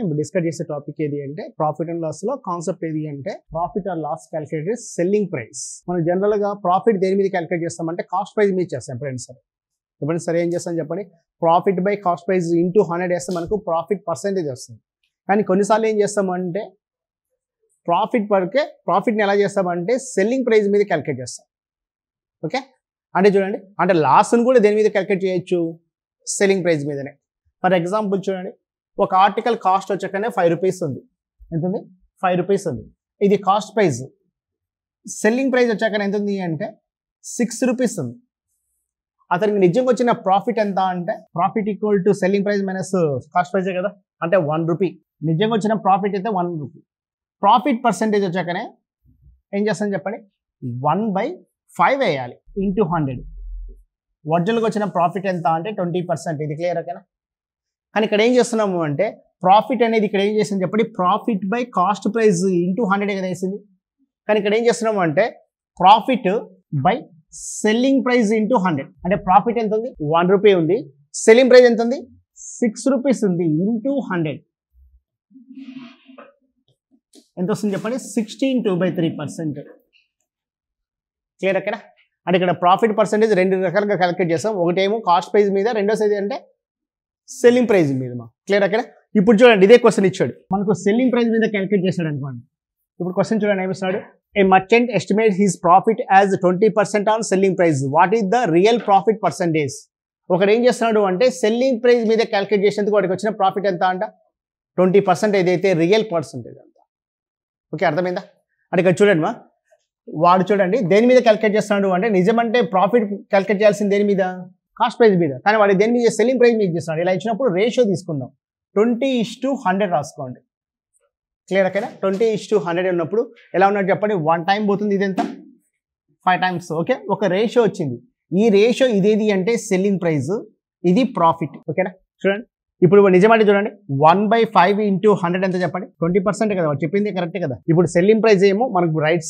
ఇప్పుడు డిస్కస్ చేసే టాపిక్ ఏది అంటే ప్రాఫిట్ అండ్ లాస్ లో కాన్సెప్ట్ ఏది అంటే profit or loss calculated selling price. మనం జనరల్ గా ప్రాఫిట్ దేని మీద క్యాలిక్యులేట్ చేస్తామంటే కాస్ట్ ప్రైస్ మీద చేస్తాం. ఎప్పుడైనా సరే ఏం చేస్తాం చెప్పండి, profit by cost price into 100 వేస్తే మనకు ప్రాఫిట్ పర్సెంటేజ్ వస్తుంది. కానీ కొన్నిసార్లు ఏం చేస్తామంటే ప్రాఫిట్ని ఎలా చేస్తామంటే సెల్లింగ్ ప్రైస్ మీద క్యాలిక్యులేట్ చేస్తాం. ఓకే, అంటే చూడండి, అంటే లాస్ని కూడా దేని మీద క్యాలిక్యులేట్ చేయొచ్చు, సెల్లింగ్ ప్రైస్ మీదనే. ఫర్ ఎగ్జాంపుల్ చూడండి, ఒక ఆర్టికల్ కాస్ట్ వచ్చాకనే 5 రూపీస్ ఉంది. ఎంత ఉంది? 5 రూపీస్ ఉంది. ఇది కాస్ట్ ప్రైస్. సెల్లింగ్ ప్రైస్ వచ్చాకనే ఎంత ఉంది అంటే 6 రూపీస్ ఉంది. అతనికి నిజంగా వచ్చిన ప్రాఫిట్ ఎంత అంటే profit equal to selling price minus cost ప్రైజే కదా, అంటే 1 రూపీ. నిజంగా వచ్చిన ప్రాఫిట్ అయితే 1 రూపీ. ప్రాఫిట్ పర్సెంటేజ్ వచ్చాకనే ఏం చేస్తాను చెప్పండి, 1/5 వేయాలి ఇంటూ 100. ఒరిజినల్గా వచ్చిన ప్రాఫిట్ ఎంత అంటే 20%. ఇది క్లియర్ ఓకేనా? కానీ ఇక్కడ ఏం చేస్తున్నాము అంటే ప్రాఫిట్ అనేది ఇక్కడ ఏం చేసింది చెప్పండి, profit by cost price into 100 కదా వేసింది. కానీ ఇక్కడ ఏం చేస్తున్నాము అంటే profit by selling price into 100. అంటే ప్రాఫిట్ ఎంత ఉంది? 1 రూపీ ఉంది. సెల్లింగ్ ప్రైస్ ఎంత ఉంది? 6 రూపీస్ ఉంది. ఇంటూ 100 ఎంత వస్తుంది చెప్పండి, 16/2/3%. క్లియర్ ఓకేనా? అంటే ఇక్కడ ప్రాఫిట్ పర్సెంటేజ్ 2 రకాలుగా క్యాలిక్యులేట్ చేస్తాం. ఒకటేమో కాస్ట్ ప్రైస్ మీద, రెండోది అంటే సెల్లింగ్ ప్రైస్ మీద. క్లియర్ ఓకేనా? ఇప్పుడు చూడండి, ఇదే క్వశ్చన్ ఇచ్చాడు మనకు, సెల్లింగ్ ప్రైస్ మీద క్యాలిక్యులేట్ చేశాడు అనుకోండి. ఇప్పుడు క్వశ్చన్ చూడండి ఏమిస్తాడు, a merchant estimate his profit as 20% on selling price, what is the real profit percentage. ఒకడు ఏం చేస్తున్నాడు అంటే సెల్లింగ్ ప్రైస్ మీద క్యాలిక్యులేట్ చేసేందుకు వాడికి వచ్చిన ప్రాఫిట్ ఎంత అంట 20%, ఏదైతే రియల్ పర్సెంటేజ్ అంట. ఓకే, అర్థమైందా? అంటే ఇక్కడ చూడండి వాడు చూడండి దేని మీద క్యాలిక్యులేట్ చేస్తున్నాడు అంటే నిజమంటే ప్రాఫిట్ క్యాలిక్యులేట్ చేయాల్సింది దేని మీద, కాస్ట్ ప్రైస్ మీద. కానీ వాడు దేని మీద, సెల్లింగ్ ప్రైస్ మీద చేస్తున్నాడు. ఇలా ఇచ్చినప్పుడు రేషియో తీసుకుందాం, 20:100 రాసుకోండి. క్లియర్ ఓకేనా? 20:100 ఉన్నప్పుడు ఎలా ఉన్నట్టు చెప్పండి, 1 టైం పోతుంది, ఇది ఎంత 5 టైమ్స్. ఓకే, ఒక రేషియో వచ్చింది. ఈ రేషియో ఇదేది అంటే సెల్లింగ్ ప్రైస్, ఇది ప్రాఫిట్. ఓకేనా? చూడండి ఇప్పుడు నిజమంటే చూడండి, 1/5 ఇంటూ 100 ఎంత చెప్పండి, 20% కదా, చెప్పింది కరెక్ట్ కదా. ఇప్పుడు సెల్లింగ్ ప్రైస్ ఏమో మనకు రైట్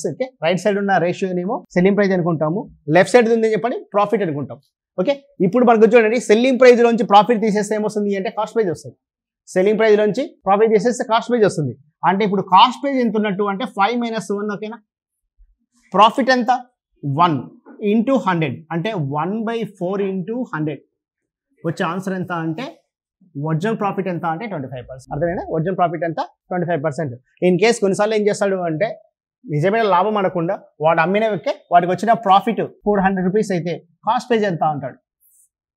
సైడ్ ఉన్న రేషియో ఏమో సెల్లింగ్ ప్రైస్ అనుకుంటాము, లెఫ్ట్ సైడ్ ఉంది చెప్పండి ప్రాఫిట్ అనుకుంటాం. ఓకే, ఇప్పుడు మనకు చూడండి సెల్లింగ్ ప్రైస్ లోంచి ప్రాఫిట్ తీసేస్తే ఏమొస్తుంది అంటే కాస్ట్ ప్రైస్ వస్తుంది. సెల్లింగ్ ప్రైస్ లోంచి ప్రాఫిట్ తీసేస్తే కాస్ట్ ప్రైస్ వస్తుంది. అంటే ఇప్పుడు కాస్ట్ ప్రైస్ ఎంత ఉన్నట్టు అంటే 5 - 1. ఓకేనా? ప్రాఫిట్ ఎంత 1 ఇంటూ 100 అంటే 1/4 ఇంటూ 100. వచ్చే ఆన్సర్ ఎంత అంటే ఒరిజినల్ ప్రాఫిట్ ఎంత అంటే 25%. అర్థమైనా? ఒరిజినల్ ప్రాఫిట్ ఎంత 25%. ఇన్ కేస్ కొన్నిసార్లు ఏం చేస్తాడు అంటే నిజమైన లాభం అనకుండా వాడు అమ్మిన వాడికి వచ్చిన ప్రాఫిట్ 400 రూపీస్ అయితే కాస్ట్ ప్రైస్ ఎంత అంటాడు.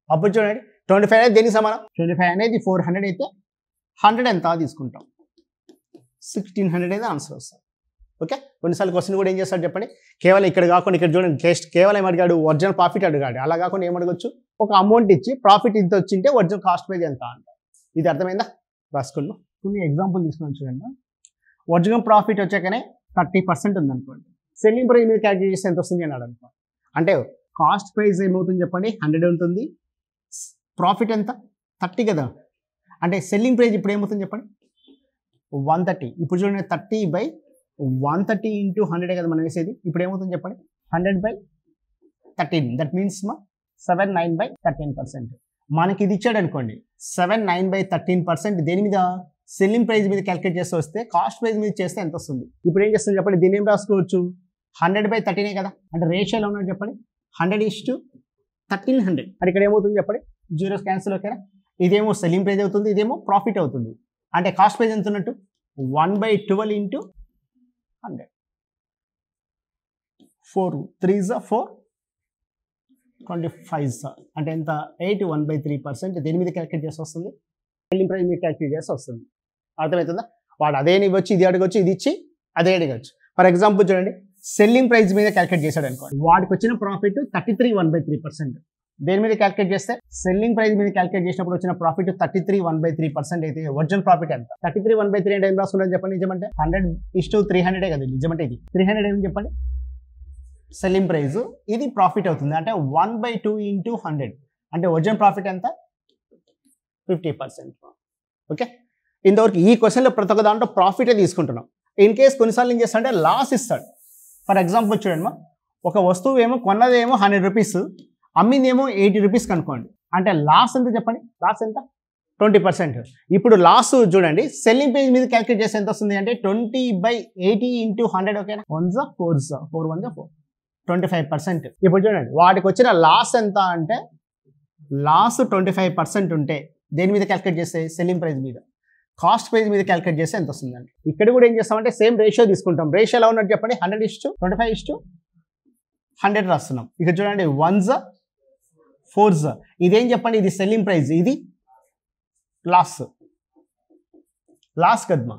అప్పుడు చూడండి 25 అనేది దేనికి సమానం, 25 అనేది 400 అయితే 100 ఎంత తీసుకుంటాం, 1600 అయితే ఆన్సర్ వస్తుంది. ఓకే, కొన్నిసార్లు క్వశ్చన్ కూడా ఏం చేస్తాడు చెప్పండి, కేవలం ఇక్కడ కాకుండా ఇక్కడ చూడండి, కేవలం ఏం అడిగాడు, ఒరిజినల్ ప్రాఫిట్ అడిగాడు. అలా కాకుండా ఏం అడగచ్చు, ఒక అమౌంట్ ఇచ్చి ప్రాఫిట్ ఇంత వచ్చింటే ఒరిజినల్ కాస్ట్ ప్రైస్ ఎంత అంట. ఇది అర్థమైందా? రాసుకున్నాం. కొన్ని ఎగ్జాంపుల్ తీసుకున్నాను చూడండి. ఒరిజినల్ ప్రాఫిట్ వచ్చాకనే 30% ఉందనుకోండి, సెల్లింగ్ ప్రైస్ మీద క్యాలిక్యులేట్ చేస్తే ఎంత వస్తుంది అన్నాడు అనుకోండి. అంటే కాస్ట్ ప్రైస్ ఏమవుతుంది చెప్పండి 100 ఉంటుంది, ప్రాఫిట్ ఎంత 30 కదా. అంటే సెల్లింగ్ ప్రైస్ ఇప్పుడు ఏమవుతుంది చెప్పండి 130. ఇప్పుడు చూడండి 30/130 ఇంటూ 100 కదా మనం వేసేది. ఇప్పుడు ఏమవుతుంది చెప్పండి 100/13. That means 79/13%. మనకి ఇది ఇచ్చాడు అనుకోండి 79/13%. దేని మీద, సెల్లింగ్ ప్రైస్ మీద క్యాలిక్యులేట్ చేస్తే వస్తే కాస్ట్ ప్రైస్ మీద చేస్తే ఎంత వస్తుంది. ఇప్పుడు ఏం చేస్తుంది చెప్పండి, దీన్ని ఏం రాసుకోవచ్చు 100/13 కదా. అంటే రేషియోలో ఉన్నది చెప్పండి 100:1300. అది ఇక్కడ ఏమవుతుంది చెప్పండి, జీరోస్ క్యాన్సిల్. ఓకేనా? ఇదేమో సెల్లింగ్ ప్రైస్ అవుతుంది, ఇదేమో ప్రాఫిట్ అవుతుంది. అంటే కాస్ట్ ప్రైస్ ఎంత ఉన్నట్టు 1/12 ఇంటూ 100. 4 3s 4 25 అంటే ఎంత 81/3%. దేని మీద క్యాలిక్యులేట్ చేసి వస్తుంది, సెల్లింగ్ ప్రైస్ మీద క్యాలిక్యులేట్ చేసి వస్తుంది. అర్థమవుతుందా? వాడు అదే ఇవ్వచ్చు, ఇది అడగచ్చు, ఇది ఇచ్చి అదే అడగచ్చు. ఫర్ ఎగ్జాంపుల్ చూడండి, సెల్లింగ్ ప్రైస్ మీద క్యాలిక్యులేట్ చేశాడు అనుకోండి, వాడికి వచ్చిన ప్రాఫిట్ 33 దేని మీద క్యాలిక్యులేట్ చేస్తే, సెల్లింగ్ ప్రైస్ మీద క్యాలిక్యులేట్ చేసినప్పుడు వచ్చిన ప్రాఫిట్ 33 అయితే ఒరిజినల్ ప్రాఫిట్ ఎంత 33 అంటే ఏం రాసుకుంటాం చెప్పండి. నిజమంటే 100:300 కదా. నిజమంటే ఇది 300 ఏమి చెప్పండి సెల్లింగ్ ప్రైస్, ఇది ప్రాఫిట్ అవుతుంది. అంటే 1/2 ఇంటూ 100 అంటే ఒరిజినల్ ప్రాఫిట్ ఎంత 50%. ఓకే, ఇంతవరకు ఈ క్వశ్చన్లో ప్రతి ఒక్క దాంట్లో ప్రాఫిటే తీసుకుంటున్నాం. ఇన్ కేస్ కొన్నిసార్లు ఏం చేస్తాడంటే లాస్ ఇస్తాడు. ఫర్ ఎగ్జాంపుల్ చూడండి, ఒక వస్తువు ఏమో కొన్నదేమో 100 రూపీస్, అమ్మిందేమో 80 రూపీస్ కనుక్కోండి. అంటే లాస్ ఎంత చెప్పండి, లాస్ ఎంత 20%. ఇప్పుడు లాస్ చూడండి, సెల్లింగ్ ప్రైస్ మీద క్యాలిక్యులేట్ చేస్తే ఎంత వస్తుంది అంటే 20/80 × 100. ఓకేనా, 1s 4s 4 1s 4 25%. ఇప్పుడు చూడండి వాటికి వచ్చిన లాస్ ఎంత అంటే, లాస్ 25% ఉంటే దేని మీద క్యాలిక్యులేట్ చేస్తే సెల్లింగ్ ప్రైస్ మీద, కాస్ట్ ప్రైస్ మీద క్యాలిక్యులేట్ చేస్తే ఎంత వస్తుందండి. ఇక్కడ కూడా ఏం చేస్తామంటే సేమ్ రేషియో తీసుకుంటాం. రేషియో ఎలా ఉన్నట్టు చెప్పండి, 100:25:100 రాస్తున్నాం. ఇక్కడ చూడండి 1s 4s, ఇదేం చెప్పండి, ఇది సెల్లింగ్ ప్రైస్, ఇది లాస్ కదమ్మా.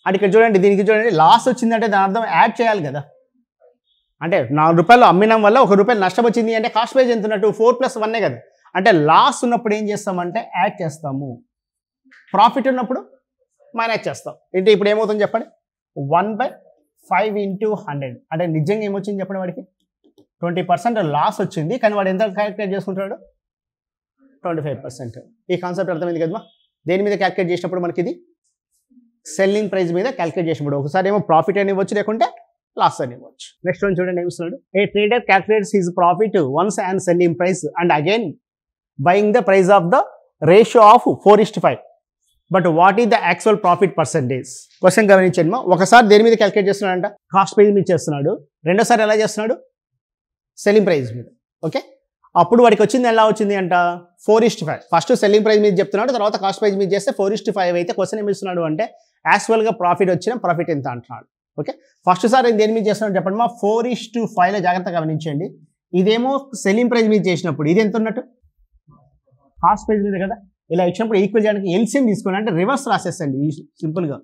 అంటే ఇక్కడ చూడండి, దీనికి చూడండి లాస్ వచ్చిందంటే దాని అర్థం యాడ్ చేయాలి కదా. అంటే ₹4 అమ్మినం వల్ల ₹1 నష్టం వచ్చింది అంటే కాస్ట్ ప్రైస్ ఎంత ఉన్నట్టు 4 + 1 కదా. అంటే లాస్ ఉన్నప్పుడు ఏం చేస్తామంటే యాడ్ చేస్తాము, ప్రాఫిట్ ఉన్నప్పుడు మైనస్ చేస్తాం. అంటే ఇప్పుడు ఏమవుతుంది చెప్పండి, 1/5 × 100 అంటే నిజంగా ఏమొచ్చింది చెప్పండి, వాడికి 20% లాస్ వచ్చింది, కానీ వాడు ఎంత క్యాలిక్యులేట్ చేసుకుంటాడు, 25%. ఈ కాన్సెప్ట్ అర్థమైంది కదమ్మా. దేని మీద క్యాలిక్యులేట్ చేసినప్పుడు మనకి ఇది సెల్లింగ్ ప్రైస్ మీద క్యాలిక్యులేట్ చేసినప్పుడు ఒకసారి ఏమో ప్రాఫిట్ అని ఇవ్వచ్చు, లేకుంటే లాస్ అని ఇవ్వచ్చు. నెక్స్ట్ వన్ చూడండి ఏమిస్తున్నాడు, a trader calculates his profit once and selling price and again buying the price of the ratio of 4:5. But what is the actual profit percentage? Question గమనించండి. ఒకసారి దేని మీద క్యాలిక్యులేట్ చేస్తున్నాడంట, కాస్ట్ ప్రైస్ మీద చేస్తున్నాడు. రెండోసారి ఎలా చేస్తున్నాడు, సెల్లింగ్ ప్రైస్ మీద. ఓకే, అప్పుడు వాడికి వచ్చింది ఎలా వచ్చింది అంట, 4:5. ఫస్ట్ సెల్లింగ్ ప్రైస్ మీద చెప్తున్నాడు, తర్వాత కాస్ట్ ప్రైస్ మీద చేస్తే 4:5 అయితే క్వశ్చన్ ఏమి ఇస్తున్నాడు అంటే యాక్చువల్గా ప్రాఫిట్ వచ్చిన ప్రాఫిట్ ఎంత అంటున్నాడు. ఓకే, ఫస్ట్ సారి దేని మీద చేస్తున్నాడు చెప్పండి మా, 4:5లో జాగ్రత్తగా గమనించండి. ఇదేమో సెల్లింగ్ ప్రైస్ మీద చేసినప్పుడు ఇది ఎంత ఉన్నట్టు, కాస్ట్ ప్రైస్ మీద కదా. ఇలా ఇచ్చినప్పుడు ఈక్వల్ చేయడానికి ఎల్సిఎం తీసుకోండి, అంటే రివర్స్ రాసేసండి సింపుల్గా.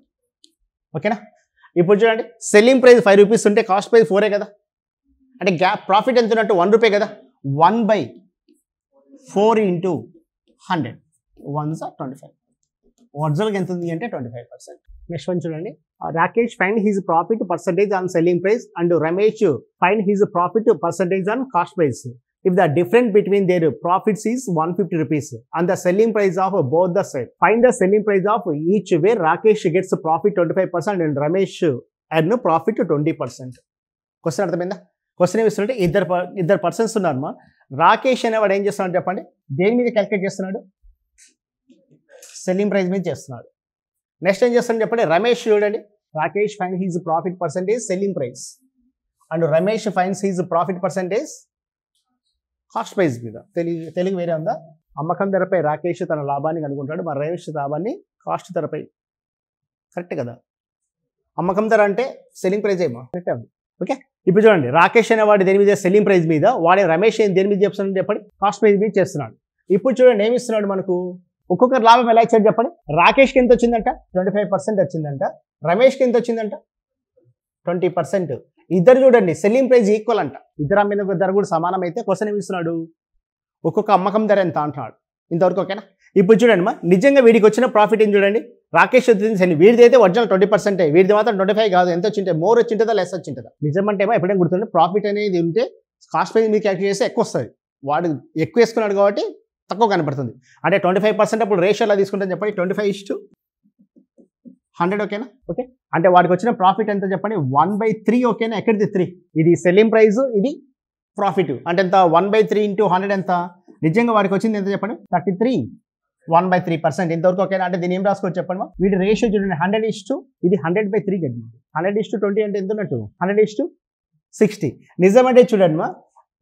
ఓకేనా, ఇప్పుడు చూడండి సెల్లింగ్ ప్రైస్ ₹5 ఉంటే కాస్ట్ ప్రైస్ 4 కదా. అంటే గ్యాప్ ప్రాఫిట్ ఎంత ఉన్నట్టు ₹1 కదా. 1/4 × 100 1s 25. ఒరిజినల్గా ఎంత ఉంది అంటే 25%. నెక్స్ట్ వన్ చూడండి, Rakesh find his profit percentage on selling price and Ramesh find his profit percentage on cost price. If the difference between their profits is ₹150 and the selling price of both the sides, find the selling price of each where Rakesh gets profit 25% and Ramesh earn profit 20%. Question అర్థమైందా? Question ఏమి ఇస్తుంటే ఇద్దరు persons ఉన్నారమ్మా. రాకేష్ అనేవాడు ఏం చేస్తున్నాడు చెప్పండి, దేని మీద క్యాలిక్యులేట్ చేస్తున్నాడు, సెల్లింగ్ ప్రైస్ మీద చేస్తున్నాడు. నెక్స్ట్ ఏం చేస్తున్నాడు చెప్పండి, రమేష్ చూడండి, Rakesh find his profit percentage selling price and Ramesh finds his profit percentage cost price మీద. తెలుగు వేరే ఉందా, అమ్మకం ధరపై రాకేష్ తన లాభాన్ని కనుక్కుంటాడు, మరి రమేష్ లాభాన్ని కాస్ట్ ధరపై. కరెక్ట్ కదా, అమ్మకం ధర అంటే సెల్లింగ్ ప్రైస్ ఏమో కరెక్ట్ ఉంది. ఓకే, ఇప్పుడు చూడండి రాకేష్ అనేవాడు దేని మీద సెల్లింగ్ ప్రైస్ మీద, వాడే రమేష్ దేని మీద చెప్తున్నాడు చెప్పండి, కాస్ట్ ప్రైస్ మీద చేస్తున్నాడు. ఇప్పుడు చూడండి ఏమి ఇస్తున్నాడు మనకు, ఒక్కొక్కరు లాభం ఎలా ఇచ్చాడు చెప్పండి. రాకేష్కి ఎంత వచ్చిందంట, 25% వచ్చిందంట. రమేష్కి ఎంత వచ్చిందంట, 20%. ఇద్దరు చూడండి సెల్లింగ్ ప్రైస్ ఈక్వల్ అంట, ఇద్దరు అమ్మిన ధర కూడా సమానం అయితే క్వశ్చన్ ఏమి ఇస్తున్నాడు, ఒక్కొక్క అమ్మకం ధర ఎంత అంటున్నాడు. ఇంతవరకు ఓకేనా. ఇప్పుడు చూడండి మా, నిజంగా వీడికి వచ్చిన ప్రాఫిట్ ఏం చూడండి, రాకేష్ వచ్చింది వీడిది అయితే ఒరిజినల్ 20%, వీడిది మాత్రం 25 కాదు. ఎంత వచ్చింటే మోర్ వచ్చింటుందా లెస్ వచ్చింటుందా. నిజం అంటే ఏమో ఎప్పుడైనా గుర్తుంటే ప్రాఫిట్ అనేది ఉంటే కాస్ట్ ప్రైస్ మీద క్యాలిక్యులేట్ చేస్తే ఎక్కువ వస్తుంది. వాడు ఎక్కువ వేసుకున్నాడు కాబట్టి తక్కువ కనపడుతుంది. అంటే 25% అప్పుడు రేషియో ఎలా తీసుకుంటాను చెప్పండి, 25:100. ఓకేనా. ఓకే, అంటే వాడికి వచ్చిన ప్రాఫిట్ ఎంత చెప్పండి, 1/3. ఓకేనా, ఎక్కడిది 3, ఇది సెల్లింగ్ ప్రైస్, ఇది ప్రాఫిట్. అంటే ఎంత, 1/3 × 100 ఎంత, నిజంగా వాడికి వచ్చింది ఎంత చెప్పండి, 33, 1/3%. ఇంతవరకు ఓకేనా. అంటే దీన్ని ఏం రాసుకోవచ్చు చెప్పండి, వీటి రేషియో చూడండి, 100:, ఇది 100/3 కదా. 100:20 అంటే ఎంత ఉన్నట్టు, 100:60. నిజం అంటే చూడండి మా,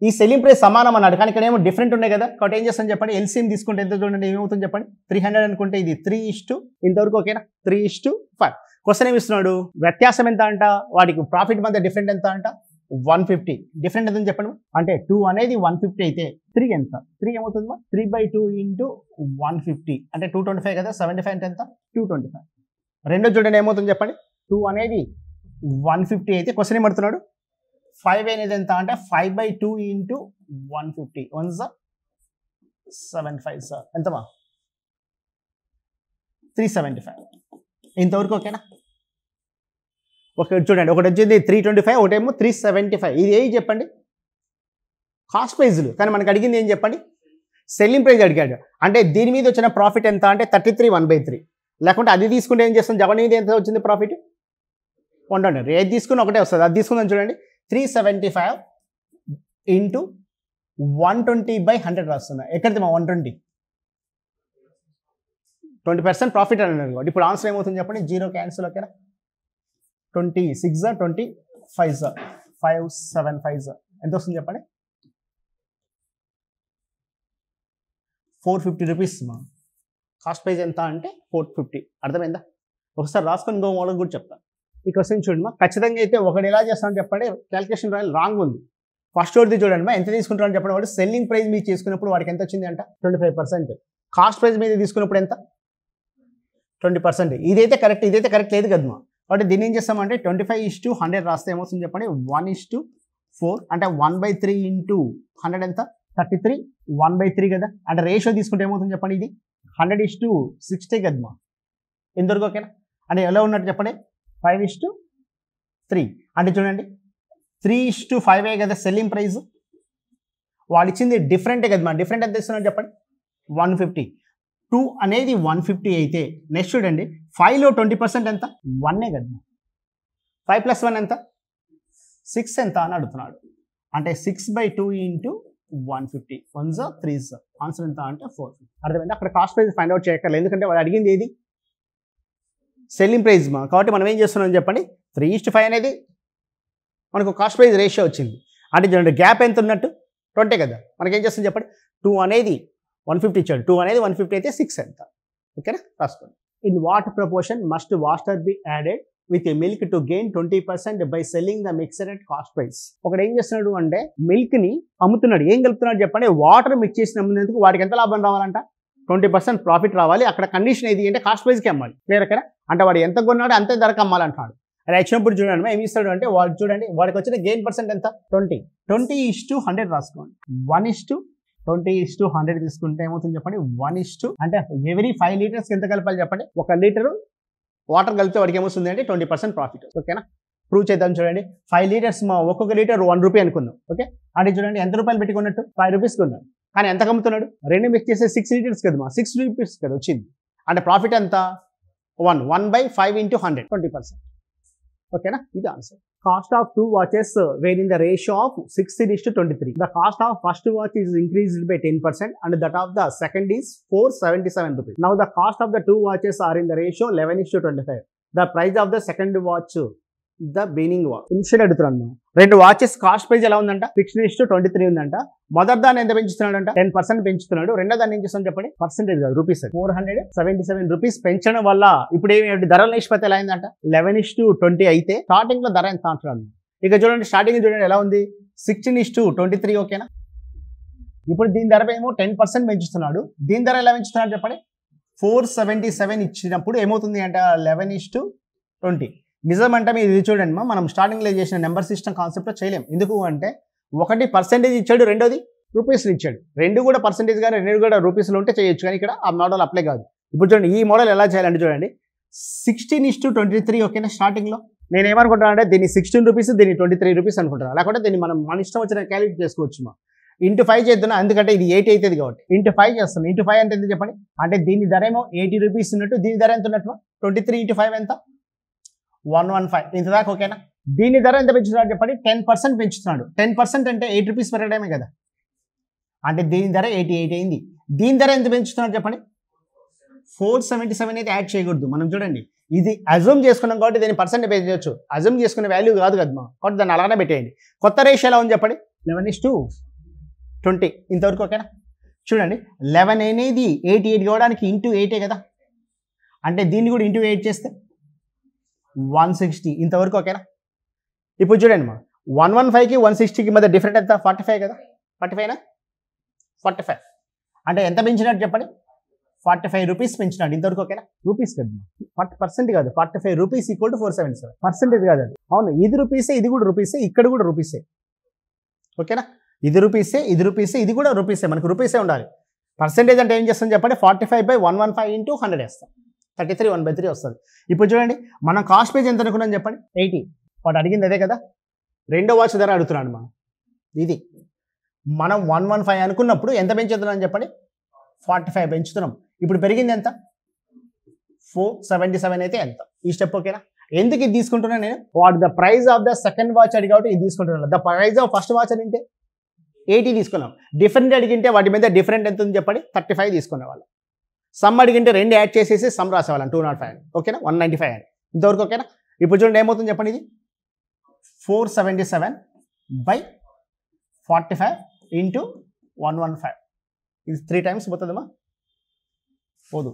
ఈ సెల్లింగ్ ప్రైస్ సమానం అన్నాడు, కానీ ఇక్కడ ఏమో డిఫరెంట్ ఉన్నాయి కదా. కాబట్టి ఏం చేస్తాను చెప్పండి, ఎల్సిఎం తీసుకుంటే ఎంత చూడండి ఏమవుతుంది చెప్పండి, 300 అనుకుంటే ఇది 3:, ఇంతవరకు ఓకేనా, 3:5. క్వశ్చన్ ఏమి ఇస్తున్నాడు, వ్యత్యాసం ఎంత అంట, వాడికి ప్రాఫిట్ మధ్య డిఫరెంట్ ఎంత అంట, 150. డిఫరెంట్ ఎంత చెప్పండి, అంటే 2 అనేది 150 అయితే 3 ఎంత, 3 ఏమవుతుంది 3/2 × 150 అంటే 225 కదా. 75 అంటే ఎంత, 225. రెండో చూడండి ఏమవుతుంది చెప్పండి, 2 అనేది 150 అయితే క్వశ్చన్ ఏమడుతున్నాడు, 5 అనేది ఎంత అంటే 5/2 × 150 1s 75 సార్ ఎంతమా, 375. ఇంతవరకు ఓకేనా. ఓకే చూడండి, ఒకటి వచ్చింది 325, ఒకటేమో 375. ఇది ఏది చెప్పండి, కాస్ట్ ప్రైజ్లు. కానీ మనకు అడిగింది ఏం చెప్పండి, సెల్లింగ్ ప్రైస్ అడిగాడు. అంటే దీని మీద వచ్చిన ప్రాఫిట్ ఎంత అంటే 33 1/3. లేకుంటే అది తీసుకుంటే ఏం చేస్తాం, జగన్ మీద ఎంత వచ్చింది ప్రాఫిట్, 100. ఏది తీసుకుని ఒకటే వస్తుంది, అది తీసుకుందాం చూడండి, 375 × 120/100 రాస్తున్నా. ఎక్కడిది మా 120, 20% ప్రాఫిట్ అని అన్నారు కాబట్టి ఇప్పుడు ఆన్సర్ ఏమవుతుంది చెప్పండి, 0 క్యాన్సిల్. ఓకేనా, 26 25 5 7 5 ఎంత వస్తుంది చెప్పండి, 450 రూపీస్. మా కాస్ట్ ప్రైస్ ఎంత అంటే 450. అర్థమైందా? ఒకసారి రాసుకొని ఇంకో మోడల్ కూడా చెప్తాను. ఈ క్వశ్చన్ చూడండి మా, ఖచ్చితంగా అయితే ఒకటి ఎలా చేస్తామని చెప్పండి, క్యాలిక్యులేషన్ రాంగ్ ఉంది. ఫస్ట్ ఒకటి చూడండి మా, ఎంత తీసుకుంటారని చెప్పండి, వాడు సెల్లింగ్ ప్రైస్ మీద తీసుకున్నప్పుడు వాడికి ఎంత వచ్చింది అంట 25%, కాస్ట్ ప్రైస్ మీద తీసుకున్నప్పుడు ఎంత 20%. ఇదైతే కరెక్ట్ లేదు కదా మా. కాబట్టి దీన్ని ఏం చేస్తామంటే 25:100 రాస్తే ఏమవుతుంది చెప్పండి, 1:4 అంటే 1/3 ఇంటూ 100 ఎంత 33, 1/3 కదా. అంటే రేషియో తీసుకుంటే ఏమవుతుంది చెప్పండి, ఇది 100:60 కదా మా. ఎంతవరకు ఓకేనా? అంటే ఎలా ఉన్నట్టు చెప్పండి, 5:3. అంటే చూడండి 3:5 కదా సెల్లింగ్ ప్రైస్, వాడు ఇచ్చింది డిఫరెంటే కదా మా. డిఫరెంట్ ఎంత ఇస్తున్నారు చెప్పండి, 150. 2 అనేది 150 అయితే నెక్స్ట్ చూడండి 5లో 20% ఎంత 1 కదా. 5 + 1 ఎంత 6 ఎంత అని అడుగుతున్నాడు. అంటే 6/2 ఇంటూ 150 1s 3s ఆన్సర్ ఎంత అంటే 450. అర్థమైంది? అక్కడ కాస్ట్ ప్రైస్ ఫైండ్ అవుట్ చేయక్కర్లేదు, ఎందుకంటే వాడు అడిగింది ఏది సెల్లింగ్ ప్రైస్ మా. కాబట్టి మనం ఏం చేస్తున్నాం చెప్పండి, 3:5 అనేది మనకు కాస్ట్ ప్రైస్ రేషియో వచ్చింది. అంటే చూడండి గ్యాప్ ఎంత ఉన్నట్టు 20 కదా. మనకేం చేస్తుంది చెప్పండి, 2 అనేది 150 ఇచ్చాడు, 2 అనేది 150 అయితే 6 ఎంత. ఓకేనా, రాసుకోండి. In what proportion must water be added with milk to gain 20% by selling the mixer at cost price. ఒకడు ఏం చేస్తున్నాడు అంటే మిల్క్ ని అమ్ముతున్నాడు, ఏం కలుపుతున్నాడు చెప్పండి, వాటర్ మిక్స్ చేసి అమ్మినందుకు వాడికి ఎంత లాభం రావాలంట, 20% ప్రాఫిట్ రావాలి. అక్కడ కండిషన్ ఏది అంటే కాస్ట్ ప్రైస్కి అమ్మాలి. క్లియర్ కదా. అంటే వాడు ఎంత కొన్నాడో అంతే ధరకు అమ్మాలంటున్నాడు. అలా వచ్చినప్పుడు చూడండి ఏమి ఇస్తాడు అంటే, వాడు చూడండి వాడికి వచ్చిన గెయిన్ పర్సెంట్ ఎంత 20:100 రాసుకోండి. 1:20:100 తీసుకుంటే ఏమవుతుంది చెప్పండి, 1 అంటే ఎవ్రీ 5 లీటర్స్కి ఎంత కలపాలి చెప్పండి, 1 లీటరు వాటర్ కలిపితే వాడికి ఏమొస్తుంది అంటే 20% ప్రాఫిట్. ఓకేనా, ప్రూవ్ చేద్దాం. చూడండి 5 లీటర్స్ మా ఒక్కొక్క లీటర్ 1 రూపీ అనుకుందాం. ఓకే, అంటే చూడండి ఎంత రూపాయలు పెట్టుకున్నట్టు 5 రూపీస్ కొన్నాడు, కానీ ఎంత కమ్ముతున్నాడు, 2 మిక్స్ చేస్తే 6 లీటర్స్ కదా మా, 6 రూపీస్ కదా వచ్చింది. అంటే ప్రాఫిట్ ఎంత 1/5 ఇంటూ 100 20%. ఓకేనా, ఇది answer. Cost of 2 watches were in the ratio of 60:23. The cost of first watch is increased by 10% and that of the second is 477 rupees. Now the cost of the 2 watches are in the ratio 11:25. The price of the second watch, the beginning watch. Initial అడుగుతున్నాను, 2 watches cost price ఎలా ఉందంట 60:23 ఉందంట. మొదటి దాన్ని ఎంత పెంచుతున్నాడు అంట 10% పెంచుతున్నాడు. రెండో దాన్ని ఏం చేస్తాను చెప్పండి, పర్సెంటేజ్ కాదు రూపీస్, 477 రూపీస్ పెంచడం వల్ల ఇప్పుడు ఏమి ధరల నిష్పత్తి ఎలా అయిందంట 11:20 అయితే స్టార్టింగ్ లో ధర ఎంత అంటున్నాడు. ఇక చూడండి స్టార్టింగ్ చూడండి ఎలా ఉంది 16:23. ఓకేనా, ఇప్పుడు దీని ధర ఏమో 10% పెంచుతున్నాడు. దీని ధర ఎలా పెంచుతున్నాడు చెప్పండి, 477 ఇచ్చినప్పుడు ఏమవుతుంది అంట 11:20. నిజం అంటే మీరు ఇది చూడండి మనం స్టార్టింగ్లో చేసిన నెంబర్ సిస్టమ్ కాన్సెప్ట్లో చేయలేం. ఎందుకు అంటే ఒకటి పర్సెంటేజ్ ఇచ్చాడు, రెండోది రూపీస్లు ఇచ్చాడు. రెండు కూడా పర్సెంటేజ్ కానీ రెండు కూడా రూపీస్లో ఉంటే చేయొచ్చు, కానీ ఇక్కడ ఆ మోడల్ అప్లై కాదు. ఇప్పుడు చూడండి ఈ మోడల్ ఎలా చేయాలంటే చూడండి 16:23. ఓకేనా, స్టార్టింగ్లో నేను ఏమనుకుంటున్నాను అంటే దీన్ని 16 రూపీస్ దీన్ని 23 రూపీస్ అనుకుంటున్నాను. లేకపోతే దీన్ని మనం మన ఇష్టం వచ్చిన క్యాలిక్యులేట్ చేసుకోవచ్చు. ఇంటూ 5 చేద్దాం, ఎందుకంటే ఇది 80 అవుతుంది కాబట్టి ఇంటూ 5 చేస్తాను. ఇంటూ 5 అంటే ఎంత చెప్పండి, అంటే దీని ధర ఏమో 80 రూపీస్ ఉన్నట్టు, దీని ధర ఎంత ఉన్నట్టు 23 × 5 ఎంత 115 ఇంత దాకా. ఓకేనా, దీని ధర ఎంత పెంచుతున్నాడు చెప్పండి 10% పెంచుతున్నాడు. 10% అంటే 8 రూపీస్ పెరగడమే కదా, అంటే దీని ధర 88 అయింది. దీని ధర ఎంత పెంచుతున్నాడు చెప్పండి 477 అయితే యాడ్ చేయకూడదు. మనం చూడండి ఇది అజ్యూమ్ చేసుకున్నాం కాబట్టి దీన్ని పర్సెంట్ పెంచవచ్చు, అజ్యూమ్ చేసుకునే వాల్యూ కాదు కదా కాబట్టి దాన్ని అలానే పెట్టేయండి. కొత్త రేషియో ఎలా ఉంది చెప్పండి 11:20 ఇంతవరకు. ఓకేనా, చూడండి 11 అనేది 88 కావడానికి ఇంటూ 8 కదా, అంటే దీన్ని కూడా ఇంటూ 8 చేస్తే 160 ఇంతవరకు. ఓకేనా, ఇప్పుడు చూడండి 115కి 160కి మధ్య డిఫరెంట్ ఎంత 45 కదా, 45 అంటే ఎంత పెంచినట్టు చెప్పండి 45 రూపీస్ పెంచినాడు ఇంతవరకు. ఓకేనా, రూపీస్ కదా 40% కాదు, 45 రూపీస్ = 477 పర్సెంటేజ్ కాదు అది. అవును, ఇది రూపీసే, ఇది కూడా రూపీసే, ఇక్కడ కూడా రూపీసే. ఓకేనా, ఇది రూపీసే, ఇది రూపీసే, ఇది కూడా రూపీసే, మనకు రూపీసే ఉండాలి. పర్సెంటేజ్ అంటే ఏం చేస్తాం చెప్పండి 45/115 ఇంటూ 100 వేస్తాం, 33 1/3 వస్తుంది. ఇప్పుడు చూడండి మనం కాస్ట్ ప్రైస్ ఎంత అనుకున్నాం చెప్పండి 80. వాడు అడిగింది అదే కదా, రెండో వాచ్ ధర అడుగుతున్నాడు ఇది. మనం 115 అనుకున్నప్పుడు ఎంత పెంచుతున్నాం చెప్పండి 45 పెంచుతున్నాం. ఇప్పుడు పెరిగింది ఎంత 477 అయితే ఎంత ఈ స్టెప్. ఓకేనా, ఎందుకు ఇది తీసుకుంటున్నాను నేను, what the price of the second watch అడిగాడు ఇది తీసుకుంటున్నాను. The price of first watch అంటే 80 తీసుకున్నాం. డిఫరెంట్ అడిగింటే వాటి మీద డిఫరెంట్ ఎంత ఉంది చెప్పండి 35 తీసుకునే వాళ్ళు. సమ్ అడిగింటే 2 యాడ్ చేసేసి సమ్ రాసేవాళ్ళం 205 ఓకేనా 195 అని ఇంతవరకు ఓకేనా. ఇప్పుడు చూడండి ఏమవుతుంది చెప్పండి, ఇది 477/45 ఇంటూ 115 ఇది 3 times పోతుందమ్మా, పోదు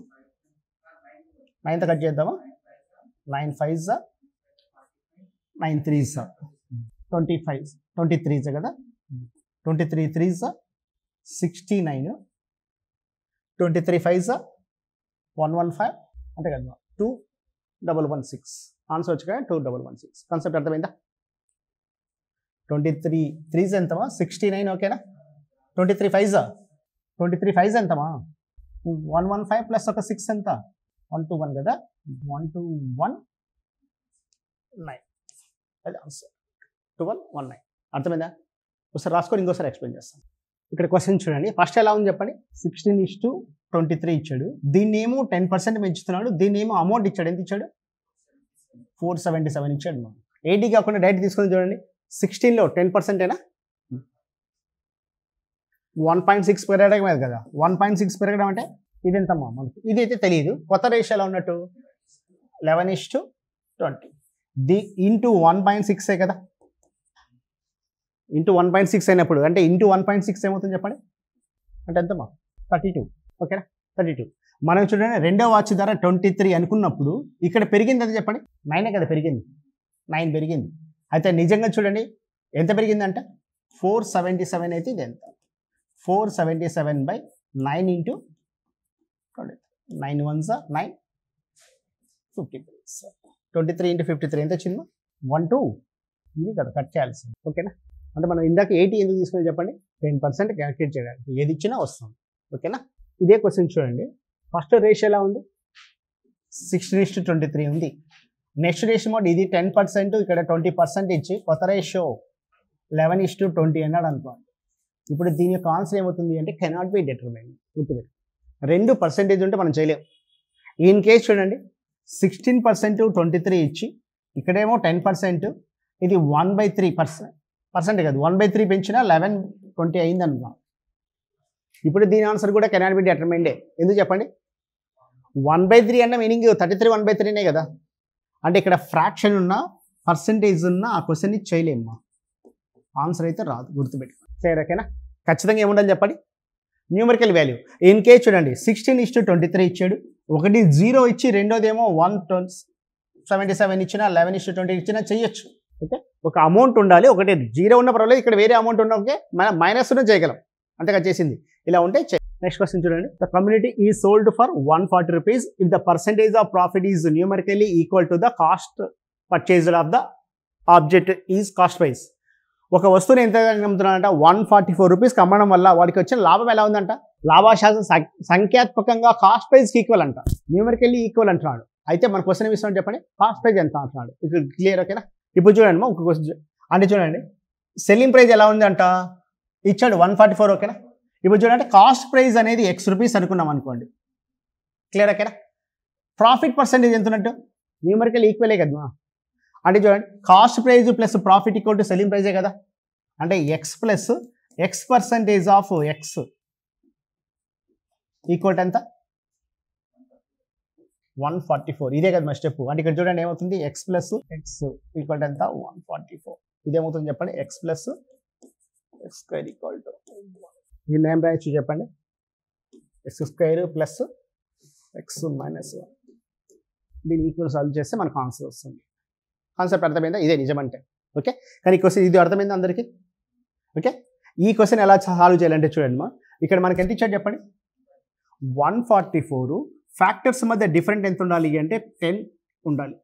9తో కట్ చేద్దామా, 9 5s 9 3s 25 23s కదా, 23 3s 69, 23 5s 115 అంతే కదా, 2116 ఆన్సర్ వచ్చి కదా 2116. కాన్సెప్ట్ అర్థమైందా? 23 3s ఎంతమా 69 ఓకేనా, 23 5s ఎంతమా 115 ప్లస్ ఒక 6 ఎంత 121 కదా, 1219 అది ఆన్సర్ 1219. అర్థమైందా? ఒకసారి రాసుకొని ఇంకోసారి ఎక్స్ప్లెయిన్ చేస్తాను. ఇక్కడ క్వశ్చన్ చూడండి, ఫస్ట్ ఎలా ఉంది చెప్పండి, 16:23 ఇచ్చాడు, దీన్ని ఏమో 10% పెంచుతున్నాడు, దీన్ని ఏమో అమౌంట్ ఇచ్చాడు, ఎంత ఇచ్చాడు 477 ఇచ్చాడు. 80 కాకుండా డైరెక్ట్ తీసుకొని చూడండి, 16లో 10% ఏనా 1.6 పెరగడం కదా, 1.6 పెరగడం అంటే ఇది ఎంతమ్మా మనకు, ఇది అయితే తెలియదు. కొత్త రేషియో ఎలా ఉన్నట్టు 11:20 ఇంటూ 1.6 కదా, ఇంటూ 1.6 అయినప్పుడు అంటే ఇంటూ 1.6 ఏమవుతుంది చెప్పండి, అంటే ఎంతమ్మా 32 ఓకేనా 32. మనం చూడండి రెండో వాచ్ ధర 23 అనుకున్నప్పుడు ఇక్కడ పెరిగింది అది చెప్పండి, 9 కదా పెరిగింది, 9 పెరిగింది. అయితే నిజంగా చూడండి ఎంత పెరిగిందంటే 477 అయితే ఇది ఎంత 477/9 ఇంటూ 9 1s 9 53 23 ఇంటూ 53 ఎంత వచ్చింది 12 ఇది కదా కట్ చేయాల్సింది ఓకేనా. అంటే మనం ఇందాక 80 ఎందుకు తీసుకొని చెప్పండి, 10% క్యాల్కులేట్ చేయడానికి ఏది ఇచ్చినా వస్తుంది ఓకేనా. ఇదే క్వశ్చన్ చూడండి, ఫస్ట్ రేషియో ఎలా ఉంది 16:23 ఉంది. నెక్స్ట్ రేషియో మోడ్ ఇది 10%, ఇక్కడ 20% ఇచ్చి కొత్త రేషియో 11:20 అన్నాడు అనుకోండి. ఇప్పుడు దీని యొక్క ఆన్సర్ ఏమవుతుంది అంటే కెనాట్ బి డిటర్మైన్డ్. గుర్తుపెట్టు, 2% ఉంటే మనం చేయలేం. ఇన్ కేస్ చూడండి 16% 23 ఇచ్చి ఇక్కడేమో 10%, ఇది 1/3% కాదు 1/3 పెంచినా 11:20 అయింది అనుకో. ఇప్పుడు దీని ఆన్సర్ కూడా కెనాట్ బి డిటర్మైన్డే. ఎందుకు చెప్పండి, 1/3 అన్న మీనింగ్ 33 1/3నే కదా, అంటే ఇక్కడ ఫ్రాక్షన్ ఉన్న పర్సంటేజ్ ఉన్న ఆ క్వశ్చన్ని చేయలేమ్మా, ఆన్సర్ అయితే రాదు. గుర్తుపెట్టు సరే ఓకేనా. ఖచ్చితంగా ఏముండని చెప్పండి, న్యూమరికల్ వాల్యూ. ఇన్ కేస్ చూడండి 16:23 ఇచ్చాడు, ఒకటి 0 ఇచ్చి రెండోదేమో 177 ఇచ్చినా 11:20 ఇచ్చినా చెయ్యొచ్చు ఓకే. ఒక అమౌంట్ ఉండాలి, ఒకటి 0 ఉన్న పర్వాలేదు, ఇక్కడ వేరే అమౌంట్ ఉన్నా ఓకే, మనం మైనస్ ఉన్న చేయగలం అంతగా చేసింది. ఇలా ఉంటే నెక్స్ట్ క్వశ్చన్ చూడండి, the community is sold for 140 rupees if the percentage of profit is numerically equal to the cost purchased of the object is cost price. ఒక వస్తువుని ఎంత అమ్ముతున్నాడంట 144 రూపీస్కి అమ్మడం వల్ల వాడికి వచ్చిన లాభం ఎలా ఉందంట, లాభాశాతం సంఖ్యాత్మకంగా కాస్ట్ ప్రైస్కి ఈక్వల్ అంట, న్యూమరికల్లీ ఈక్వల్ అంటున్నాడు. అయితే మన క్వశ్చన్ ఏమి ఇస్తామని చెప్పండి, కాస్ట్ ప్రైస్ ఎంత అంటున్నాడు. ఇక్కడ క్లియర్ ఓకేనా. ఇప్పుడు చూడండి ఒక క్వశ్చన్ అంటే చూడండి సెల్లింగ్ ప్రైస్ ఎలా ఉంది అంట, ఇచ్చాడు 144 ఓకేనా. ఇప్పుడు చూడండి కాస్ట్ ప్రైస్ అనేది X రూపీస్ అనుకున్నాం అనుకోండి, క్లియర్ ఓకేనా. ప్రాఫిట్ పర్సెంటేజ్ ఎంత ఉన్నట్టు, న్యూమరికల్ ఈక్వలే కదా. అంటే చూడండి cost price plus profit equal to selling ప్రైజే కదా, అంటే X plus X% of X equal ఎంత 144. ఇదే కదా మా స్టెప్. అంటే ఇక్కడ చూడండి ఏమవుతుంది X ప్లస్ X ఈక్వల్ ఎంత 144. ఇదేమవుతుంది చెప్పండి X plus X square equal to దీన్ని ఏం రాయొచ్చు చెప్పండి, X square plus X minus 1. దీన్ని ఈక్వల్ సాల్వ్ చేస్తే మనకు ఆన్సర్ వస్తుంది. కాన్సెప్ట్ అర్థమైందా, ఇదే నిజమంటే ఓకే. కానీ క్వశ్చన్ ఇది అర్థమైందా అందరికీ ఓకే. ఈ క్వశ్చన్ ఎలా సాల్వ్ చేయాలంటే చూడండి మా, ఇక్కడ మనకి ఎంత ఇచ్చాడు చెప్పండి 144. ఫ్యాక్టర్స్ మధ్య డిఫరెంట్ ఎంత ఉండాలి అంటే 10 ఉండాలి.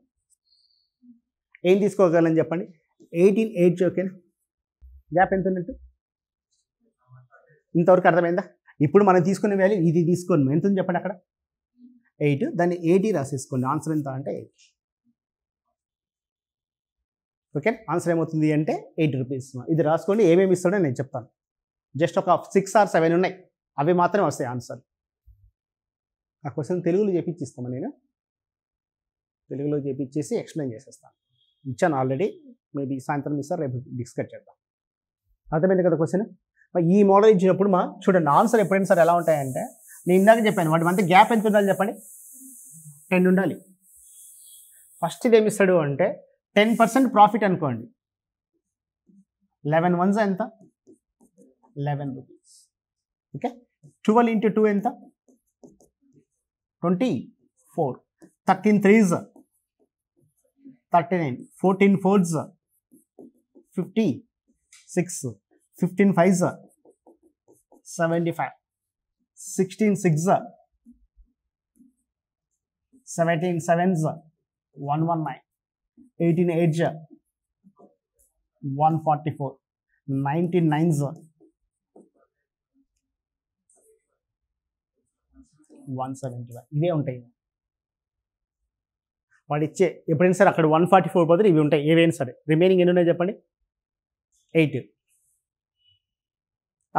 ఏం తీసుకోగలని చెప్పండి 18 8 ఓకేనా. గ్యాప్ ఎంత ఉన్నట్టు ఇంతవరకు అర్థమైందా. ఇప్పుడు మనం తీసుకునే వాల్యూ ఇది తీసుకోండి, ఎంత ఉంది చెప్పండి అక్కడ 8, దాన్ని 80 రాసేసుకోండి. ఆన్సర్ ఎంత అంటే 8 ఓకే. ఆన్సర్ ఏమవుతుంది అంటే 8 రూపీస్. ఇది రాసుకోండి, ఏమేమి ఇస్తాడో నేను చెప్తాను. జస్ట్ ఒక 6 or 7 ఉన్నాయి, అవి మాత్రమే వస్తాయి ఆన్సర్. ఆ క్వశ్చన్ తెలుగులో చేపించిస్తామా, నేను తెలుగులో చేపించేసి ఎక్స్ప్లెయిన్ చేసేస్తాను. ఇచ్చాను ఆల్రెడీ, మేబీ సాయంత్రం ఇస్తారు, రేపు డిస్కస్ చేద్దాం. అర్థమైంది కదా క్వశ్చన్. ఈ మోడల్ ఇచ్చినప్పుడు చూడండి ఆన్సర్ ఎప్పుడైనా సరే ఎలా ఉంటాయంటే నేను ఇందాక చెప్పాను వాటి మధ్య గ్యాప్ ఎంత ఉండాలి చెప్పండి, 10 ఉండాలి. ఫస్ట్ ఇది ఏమి ఇస్తాడు అంటే 10% ప్రాఫిట్ అనుకోండి, 11 ones ఎంత, 11 రూపీస్. ఓకే, 12 into 2 ఎంత, 24, 13 3s 39, 14 4s 56, 15 5s 75, 16 6s 17 7s 119, 18 8s 144, 19 9s 171. ఇవే ఉంటాయి వాడు ఇచ్చే. ఎప్పుడైనా సరే అక్కడ 144 బదులు ఇవి ఉంటాయి ఏవైనా సరే. రిమైనింగ్ ఎన్ని ఉన్నాయి చెప్పండి, 8.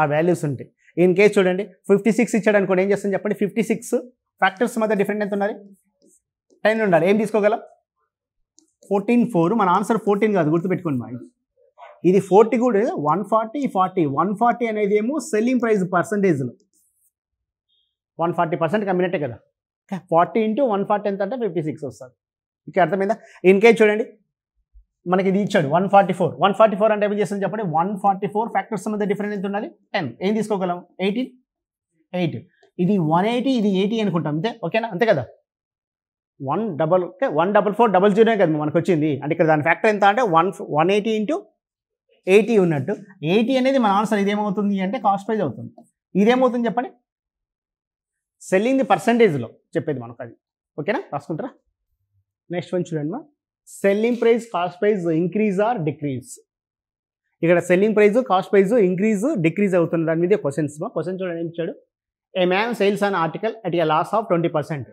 ఆ వాల్యూస్ ఉంటాయి. ఇన్ కేస్ చూడండి 56 ఇచ్చాడు అనుకోండి, ఏం చేస్తాను చెప్పండి, 56 ఫ్యాక్టర్స్ మధ్య డిఫరెంట్ ఎంత ఉండాలి, 10 ఉండాలి. ఏం తీసుకోగలం, 14 4. మన ఆన్సర్ 14 కాదు, గుర్తుపెట్టుకోండి మా. ఇది 40 కూడా 140 40. 140 అనేది ఏమో సెల్లింగ్ ప్రైస్ పర్సంటేజ్లో 140% కమ్మినట్టే కదా. 40 into 140 ఎంత అంటే 56 వస్తుంది. ఇక అర్థమైందా. ఇన్ కేస్ చూడండి మనకి ఇది ఇచ్చాడు 144 అంటే ఏం చేస్తుంది చెప్పండి, 144 ఫ్యాక్టర్స్ మధ్య డిఫరెంట్ ఎంత ఉండాలి, 10. ఏం తీసుకోగలం, 18 8. ఇది 180 ఇది 80 అనుకుంటాం అంతే. ఓకేనా, అంతే కదా. 14400 కదా మనకు వచ్చింది. అంటే ఇక్కడ దాని ఫ్యాక్టర్ ఎంత అంటే 180 into 80 ఉన్నట్టు. 80 అనేది మన ఆన్సర్. ఇదేమవుతుంది అంటే కాస్ట్ ప్రైస్ అవుతుంది. ఇదేమవుతుంది చెప్పండి, సెల్లింగ్ ది పర్సంటేజ్లో చెప్పేది మనకు అది. ఓకేనా, రాసుకుంటారా. నెక్స్ట్ వన్ చూడండి మా, selling price cost price increase or decrease. ఇక్కడ selling price cost price increase decrease అవుతుంది, దాని మీద క్వశ్చన్స్. మా క్వశ్చన్ చూడండి, ఏం ఇచ్చాడు. A man sales an article at a loss of 20%.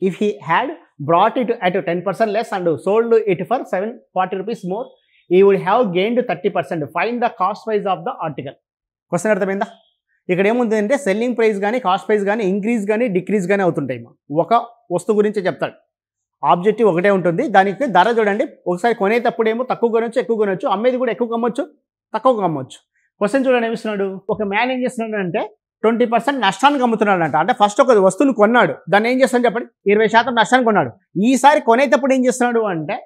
If he had brought it at 10% less and sold it for 740 rupees more, he would have gained 30%. Find the cost price of the article. Question అర్థమైందా. ఇక్కడ ఏముంది అంటే selling price కానీ cost price కానీ increase కానీ decrease కానీ అవుతుంటాయి. ఒక వస్తువు గురించి చెప్తాడు, ఆబ్జెక్టివ్ ఒకటే ఉంటుంది, దానికి ధర చూడండి. ఒకసారి కొనేటప్పుడు ఏమో తక్కువ కొనొచ్చు, ఎక్కువ కొనొచ్చు, అమ్మేది కూడా ఎక్కువ అమ్మొచ్చు, తక్కువ అమ్మొచ్చు. క్వశ్చన్ చూడండి ఏమిస్తున్నాడు, ఒక మ్యాన్ ఏం చేస్తున్నాడు అంటే 20% నష్టానికి అమ్ముతున్నాడు అంట. అంటే ఫస్ట్ ఒక వస్తువును కొన్నాడు, దాన్ని ఏం చేస్తాను చెప్పండి, 20% నష్టానికి కొన్నాడు. ఈసారి కొనేటప్పుడు ఏం చేస్తున్నాడు అంటే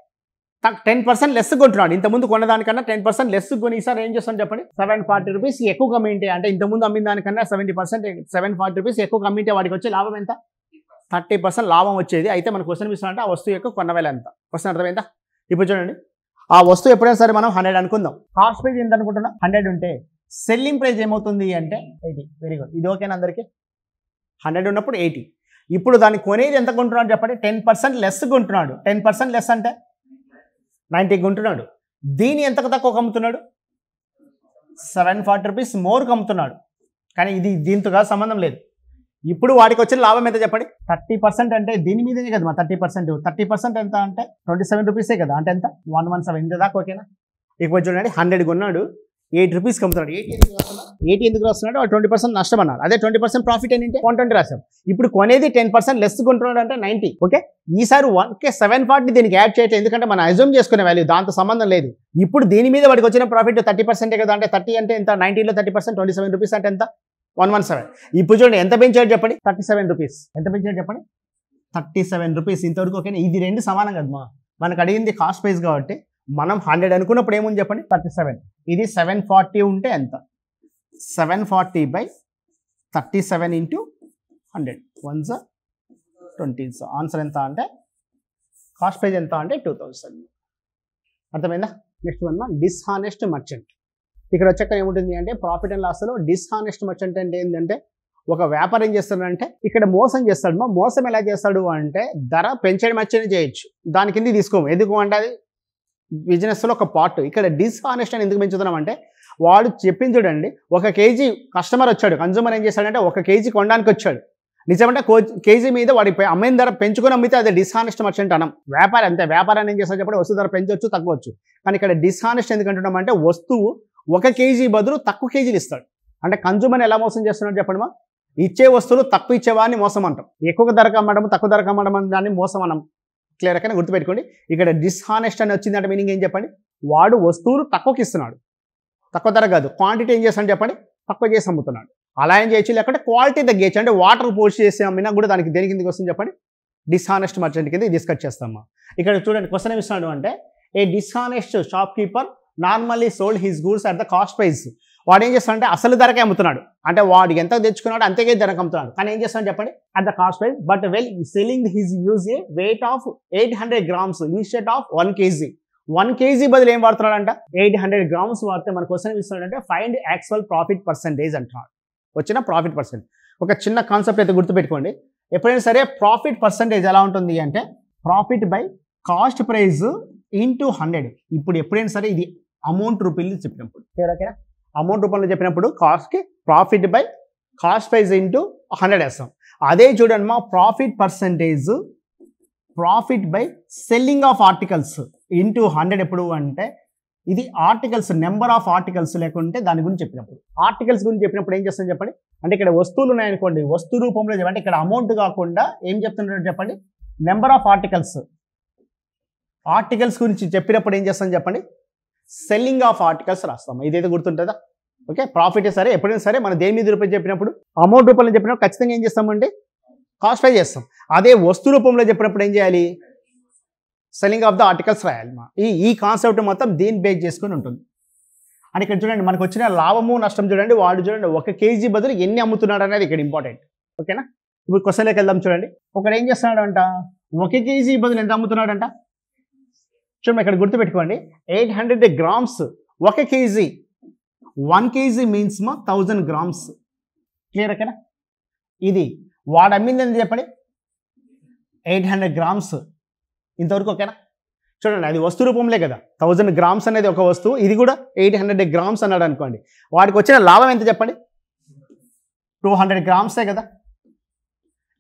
10% లెస్ కొంటున్నాడు. ఇంతకుముందు కొన్నదానికన్నా 10% లెస్ కొని ఈసారి ఏం చేస్తాను చెప్పండి, 740 రూపీస్ ఎక్కువ కమ్మింటే, అంటే ఇంతకుముందు అమ్మిన దానికన్నా 70% 740 రూపీస్ ఎక్కువ కమ్మింటే వాడికి వచ్చే లాభం ఎంత, 30% లాభం వచ్చేది. అయితే మన క్వశ్చన్ ఇస్తామంటే ఆ వస్తువు యొక్క కొన్నవేళ ఎంత. క్వశ్చన్ అర్థమైందా. ఇప్పుడు చూడండి, ఆ వస్తువు ఎప్పుడైనా సరే మనం 100 అనుకుందాం, కాస్ట్ ప్రైస్ ఎంత అనుకుంటున్నా 100 ఉంటే సెల్లింగ్ ప్రైస్ ఏమవుతుంది అంటే 80. వెరీ గుడ్, ఇది ఓకేనా అందరికీ. 100 ఉన్నప్పుడు 80. ఇప్పుడు దాన్ని కొనేది ఎంత కొంటున్నాడు చెప్పండి, 10% లెస్ కొంటున్నాడు. 10% లెస్ అంటే 90 కొంటున్నాడు. దీన్ని ఎంతకు తక్కువ అమ్ముతున్నాడు, 740 రూపీస్ మోర్కి అమ్ముతున్నాడు. కానీ ఇది దీంతో సంబంధం లేదు. ఇప్పుడు వాడికి వచ్చిన లాభం ఎంత చెప్పండి, 30% అంటే దీని మీదనే కదా మా 30%. 30% ఎంత అంటే 27 రూపీసే కదా, అంటే ఎంత 117. ఇంత దాకా ఓకేనా. ఇప్పుడు చూడండి 100 కొన్నాడు, 8 రూపీస్కి అమ్ముతున్నాడు. 80 ఎందుకు రాస్తున్నాడు, 20% నష్టం అన్నారు. అదే 20% ప్రాఫిట్ అని అంటే 120 రాశాం. ఇప్పుడు కొనేది 10% లెస్ కొంటున్నాడు అంటే 90. ఓకే, ఈసారి 740 దీనికి యాడ్ చేయట్లేదు, ఎందుకంటే మనం అజ్యూమ్ చేసుకునే వాల్యూ, దాంతో సంబంధం లేదు. ఇప్పుడు దీని మీద వాడికి వచ్చిన ప్రాఫిట్ 30% కదా, అంటే 30 అంటే ఎంత, 90లో 30% 27 రూపీస్ అంటే ఎంత, 117. ఇప్పుడు చూడండి ఎంత పెంచాడు చెప్పండి, 37 రూపీస్. ఎంత పెంచాడు చెప్పండి, 37 రూపీస్. ఇంతవరకు ఓకేనా. ఇది రెండు సమానం కదా, మనకు అడిగింది కాస్ట్ ప్రైస్ కాబట్టి మనం 100 అనుకున్నప్పుడు ఏముంది చెప్పండి, 37. ఇది 740 ఉంటే ఎంత, 740/37 into 100. 1s 20s. ఆన్సర్ ఎంత అంటే కాస్ట్ ప్రైస్ ఎంత అంటే 2000. అర్థమైందా. Next one dishonest merchant. ఇక్కడ వచ్చాక ఏముంటుంది అంటే ప్రాఫిట్ అండ్ లాస్లో డిస్హానెస్ట్ మర్చెంట్ అంటే ఏంటంటే ఒక వ్యాపారం ఏం చేస్తాడంటే ఇక్కడ మోసం చేస్తాడు. మోసం ఎలా చేస్తాడు అంటే ధర పెంచడం మర్చెంట్ చేయొచ్చు, దాని కింద తీసుకోము. ఎందుకు అంటే అది బిజినెస్లో ఒక పార్ట్. ఇక్కడ డిస్హానెస్ట్ అని ఎందుకు పెంచుతున్నాం అంటే వాడు చెప్పింది చూడండి, 1 kg కస్టమర్ వచ్చాడు, కన్జ్యూమర్ ఏం చేశాడంటే 1 kg కొనడానికి వచ్చాడు. నిజమంటే కేజీ మీద వాడి అమ్మిన ధర పెంచుకొని అమ్మితే అది డిస్హానెస్ట్ మర్చెంట్ అనం. వ్యాపారం అంతే, వ్యాపారాన్ని ఏం చేస్తాడు చెప్పండి, వస్తువు ధర పెంచవచ్చు తగ్గవచ్చు. కానీ ఇక్కడ డిస్హానెస్ట్ ఎందుకు అంటున్నాం అంటే వస్తువు 1 kg బదులు తక్కువ కేజీలు ఇస్తాడు. అంటే కన్జ్యూమర్ ఎలా మోసం చేస్తున్నాడు చెప్పండి, మా ఇచ్చే వస్తువులు తక్కువ ఇచ్చేవాడిని మోసం అంటాం, ఎక్కువ ధరకు అమ్మడం తక్కువ ధరకు అమ్మడం దాన్ని మోసం అనం. క్లియర్ కానీ గుర్తుపెట్టుకోండి. ఇక్కడ డిస్హానెస్ట్ అని వచ్చిందంటే మీనింగ్ ఏం చెప్పండి, వాడు వస్తువులు తక్కువకి ఇస్తున్నాడు, తక్కువ ధర కాదు, క్వాంటిటీ ఏం చేస్తాడు చెప్పండి, తక్కువ చేసి అమ్ముతున్నాడు. అలా ఏం చేయొచ్చు, లేకపోతే క్వాలిటీ తగ్గేయచ్చు. అంటే వాటర్ పోస్ట్ చేసి అమ్మినా కూడా దానికి దేని కిందకి వస్తుంది చెప్పండి, డిస్హానెస్ట్ మర్చెంట్ కింద డిస్కస్ చేస్తామా. ఇక్కడ చూడండి క్వశ్చన్ ఏమి ఇస్తున్నాడు అంటే, a dishonest shopkeeper normally sold his goods at the cost price. వాడు ఏం చేస్తాడంటే అసలు ధరకే అమ్ముతున్నాడు, అంటే వాడు ఎంత తెచ్చుకున్నాడు అంతకే ధరకు అమ్ముతున్నాడు. కానీ ఏం చేస్తాడు చెప్పండి, at the cost price, but well selling his use a weight of 800 grams instead of 1 kg. 1 kg బదులు ఏం వాడుతున్నాడంట, 800 grams వాడితే మన క్వశ్చన్ ఏమి ఇస్తున్నాడంటే ఫైండ్ యాక్చువల్ ప్రాఫిట్ పర్సెంటేజ్ అంటున్నాడు. వచ్చిన ప్రాఫిట్ పర్సెంట్. ఒక చిన్న కాన్సెప్ట్ అయితే గుర్తుపెట్టుకోండి, ఎప్పుడైనా సరే ప్రాఫిట్ పర్సెంటేజ్ ఎలా ఉంటుంది అంటే profit by cost price into 100. ఇప్పుడు ఎప్పుడైనా సరే ఇది అమౌంట్ రూపీలు చెప్పినప్పుడు, ఓకేనా, అమౌంట్ రూపంలో చెప్పినప్పుడు కాస్ట్కి profit by cost price into 100 వేస్తాం. అదే చూడండి మా profit percentage profit by selling of articles into 100 ఎప్పుడు అంటే ఇది ఆర్టికల్స్ నెంబర్ ఆఫ్ ఆర్టికల్స్ లేకుంటే దాని గురించి చెప్పినప్పుడు. ఆర్టికల్స్ గురించి చెప్పినప్పుడు ఏం చేస్తాం చెప్పండి, అంటే ఇక్కడ వస్తువులు ఉన్నాయనుకోండి, వస్తు రూపంలో చెప్పండి, ఇక్కడ అమౌంట్ కాకుండా ఏం చెప్తున్నారు చెప్పండి, నెంబర్ ఆఫ్ ఆర్టికల్స్. ఆర్టికల్స్ గురించి చెప్పినప్పుడు ఏం చేస్తాం చెప్పండి, సెల్లింగ్ ఆఫ్ ఆర్టికల్స్ రాస్తాం. ఇదైతే గుర్తుంటుందా, ఓకే. ప్రాఫిట్ సరే ఎప్పుడైనా సరే మనం దేని మీద రూపాయలు చెప్పినప్పుడు, అమౌంట్ రూపంలో చెప్పినప్పుడు ఖచ్చితంగా ఏం చేస్తామంటే కాస్ట్ ప్రైస్ చేస్తాం. అదే వస్తు రూపంలో చెప్పినప్పుడు ఏం చేయాలి, సెల్లింగ్ ఆఫ్ ద ఆర్టికల్స్ రాయాలి. ఈ కాన్సెప్ట్ మొత్తం దీన్ని బేస్ చేసుకుని ఉంటుంది. అని ఇక్కడ చూడండి మనకు వచ్చిన లాభము నష్టం చూడండి, వాడు చూడండి 1 kg బదులు ఎన్ని అమ్ముతున్నాడు అనేది ఇక్కడ ఇంపార్టెంట్, ఓకేనా. ఇప్పుడు క్వశ్చన్లోకి వెళ్దాం చూడండి. ఒకడు ఏం చేస్తున్నాడు అంట, 1 kg బదులు ఎంత అమ్ముతున్నాడంట చూడండి, ఇక్కడ గుర్తుపెట్టుకోండి 800 grams 1 kg. 1 kg means 1000 grams. Clear ఓకేనా. ఇది వాడు అమ్మింది ఎంత చెప్పండి, 800 grams. ఇంతవరకు ఓకేనా. చూడండి అది వస్తు రూపంలే కదా, 1000 grams అనేది ఒక వస్తువు, ఇది కూడా 800 grams అన్నాడు అనుకోండి, వాడికి వచ్చిన లాభం ఎంత చెప్పండి, 200 grams కదా.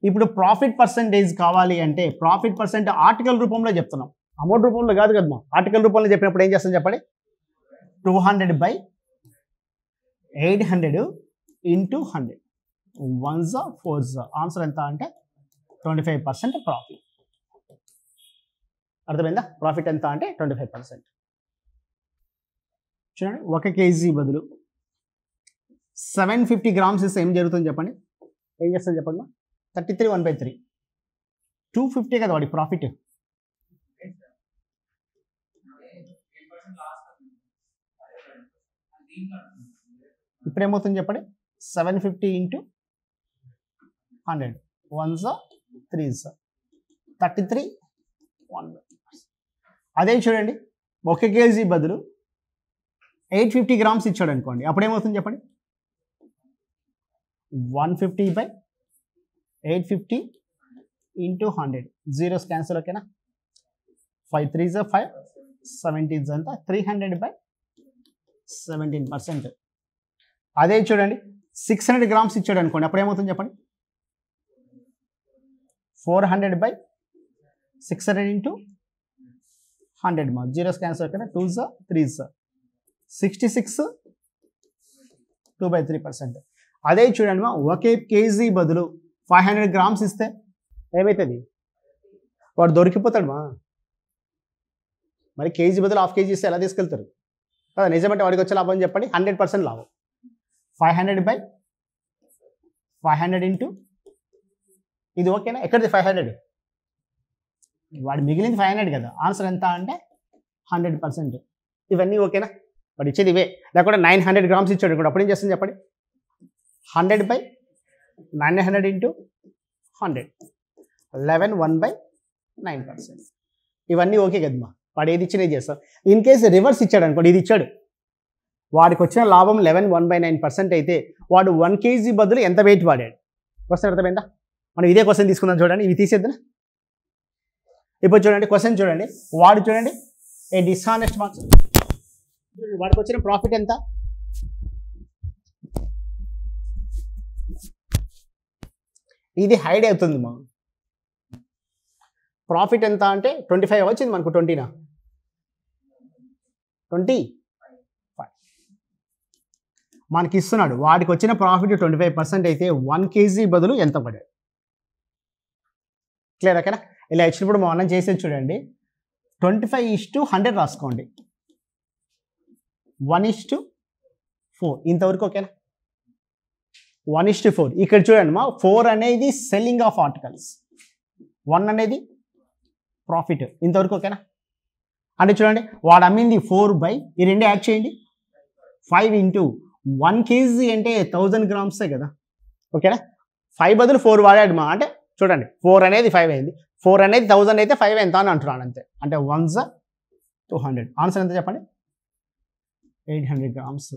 ఇప్పుడు ప్రాఫిట్ పర్సెంటేజ్ కావాలి అంటే ప్రాఫిట్ పర్సెంట్ ఆర్టికల్ రూపంలో చెప్తున్నాం, అమౌంట్ రూపంలో కాదు కదమ్మా. ఆర్టికల్ రూపంలో చెప్పినప్పుడు ఏం చేస్తాం చెప్పండి, 200 by 800 into 100 1s 4s. Answer ఎంత అంటే 25% ప్రాఫిట్. అర్థమైందా, ప్రాఫిట్ ఎంత అంటే 25%. చూడండి 1 kg బదులు 750 grams ఇస్తే ఏం జరుగుతుంది చెప్పండి, ఏం చేస్తుంది చెప్పండి, 33 1/3 250 కదా వాడి ప్రాఫిట్. ఇప్పుడు ఏమవుతుంది చెప్పండి, 750 into 100 1s 3s 33 1. అదే చూడండి 1 kg బదులు 850 grams ఇచ్చాడు అనుకోండి, అప్పుడు ఏమవుతుంది చెప్పండి, 150 by 850 into 100 జీరోస్ క్యాన్సిల్, ఓకేనా. 5 3s 5 17s అంతా 300 by 17%. అదే చూడండి 600 grams ఇచ్చాడు అనుకోండి, అప్పుడు ఏమవుతుంది చెప్పండి, 400 by 600 into 100 మా జీరోస్ క్యాన్సిల్, ఓకేనా. 2s 3s 66 2/3%. అదే చూడండి మా 1 kg బదులు 500 grams ఇస్తే ఏమవుతుంది, వాడు దొరికిపోతాడు మా. మరి కేజీ బదులు హాఫ్ కేజీ ఇస్తే ఎలా తీసుకెళ్తారు కదా, నిజమంటే వాడికి వచ్చే లాభం చెప్పండి, 100% లాభం. 500 by 500 into ఇది ఓకేనా. ఎక్కడిది 500, వాడు మిగిలింది 500 కదా, ఆన్సర్ ఎంత అంటే 100%. ఇవన్నీ ఓకేనా, వాడు ఇచ్చేది ఇవే. లేకపోతే 900 grams ఇచ్చాడు కూడా, అప్పుడు ఏం చేస్తుంది చెప్పండి, 100 by 900 into 100 11 1/9%. ఇవన్నీ ఓకే కదమ్మా, వాడు ఏది ఇచ్చినా చేస్తాం. ఇన్ కేసు రివర్స్ ఇచ్చాడు అనుకోండి, ఇది ఇచ్చాడు, వాడికి వచ్చిన లాభం 11 1/9% అయితే వాడు 1 kg బదులు ఎంత వెయిట్ వాడాడు. క్వశ్చన్ అర్థమైందా, మనం ఇదే క్వశ్చన్ తీసుకుందాం చూడండి, ఇవి తీసేద్దా. ఇప్పుడు చూడండి క్వశ్చన్ చూడండి, వాడు చూడండి ఏ డిస్హానెస్ట్ మార్క్స్, వాడికి వచ్చిన ప్రాఫిట్ ఎంత, ఇది హైడ్ అవుతుంది మా. ప్రాఫిట్ ఎంత అంటే 25 వచ్చింది మనకు, 20నా 25 మనకి ఇస్తున్నాడు. వాడికి వచ్చిన ప్రాఫిట్ 25% అయితే 1 kg బదులు ఎంత పడాడు. క్లియర్ ఓకేనా. ఇలా ఇచ్చినప్పుడు మనం చేసేది చూడండి, 25:100 రాసుకోండి, 1:4 ఇంతవరకు ఓకేనా. 1:4. ఇక్కడ చూడండి మా 4 అనేది సెల్లింగ్ ఆఫ్ ఆర్టికల్స్, 1 అనేది ప్రాఫిట్. ఇంతవరకు ఓకేనా? అంటే చూడండి వాడు అమ్మింది 4 ఈ రెండు యాడ్ చేయండి 5 ఇంటూ 1 kg అంటే 1000 గ్రామ్సే కదా, ఓకేనా? 5 బదులు 4 వాడాడు మా, అంటే చూడండి 4 అనేది 5 అయింది, 4 అనేది 1000 అయితే 5 ఎంత అని అంటున్నాను అంతే. అంటే 1 200. ఆన్సర్ ఎంత చెప్పండి? 800 గ్రామ్స్.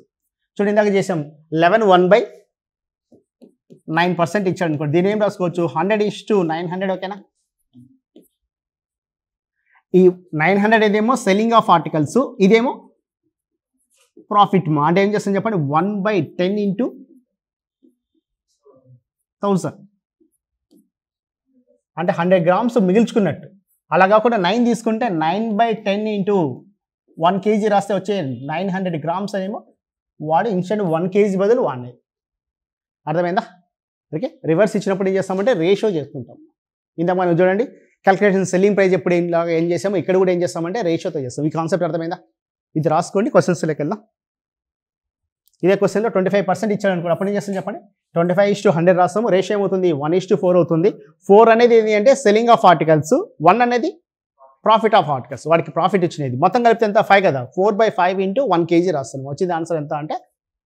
చూడండి ఇందాక చేసాం 11 1/9% ఇచ్చాడు అనుకోండి, దీని ఏం రాసుకోవచ్చు 100:900, ఓకేనా? ఈ 900 ఇదేమో సెల్లింగ్ ఆఫ్ ఆర్టికల్స్, ఇదేమో ప్రాఫిట్ మా. అంటే ఏం చేస్తాం చెప్పండి 1/10 ఇంటూ 1000 అంటే 100 గ్రామ్స్ మిగిల్చుకున్నట్టు. అలా కాకుండా 9 తీసుకుంటే 9/10 ఇంటూ 1 kg రాస్తే వచ్చే 900 గ్రామ్స్ అనేమో వాడు ఇన్స్టెంట్ 1 kg బదులు వాడినాయి. అర్థమైందా? ఓకే, రివర్స్ ఇచ్చినప్పుడు ఏం చేస్తామంటే రేషియో చేసుకుంటాం. ఇంత మనం చూడండి క్యాల్కులేషన్ సెల్లింగ్ ప్రైస్ ఎప్పుడు ఏం చేసామో ఇక్కడ కూడా ఏం చేస్తామంటే రేషియోతో చేస్తాం. ఈ కాన్సెప్ట్ అర్థమైందా? ఇది రాసుకోండి, క్వశ్చన్స్లోకి వెళ్దాం. ఇదే క్వశ్చన్లో 25% ఇచ్చాడు అనుకోండి, అప్పుడు ఏం చేస్తాం చెప్పండి 25:100 రాస్తాము. రేషియో ఏమవుతుంది 1:4 అవుతుంది. 4 అనేది ఏంటి అంటే సెల్లింగ్ ఆఫ్ ఆర్టికల్స్, 1 అనేది ప్రాఫిట్ ఆఫ్ ఆర్టికల్స్. వాడికి ప్రాఫిట్ ఇచ్చినది మొత్తం కలిపితే ఎంత 5 కదా, 4/5 ఇంటూ 1 kg రాస్తాము. వచ్చింది ఆన్సర్ ఎంత అంటే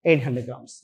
800 గ్రామ్స్.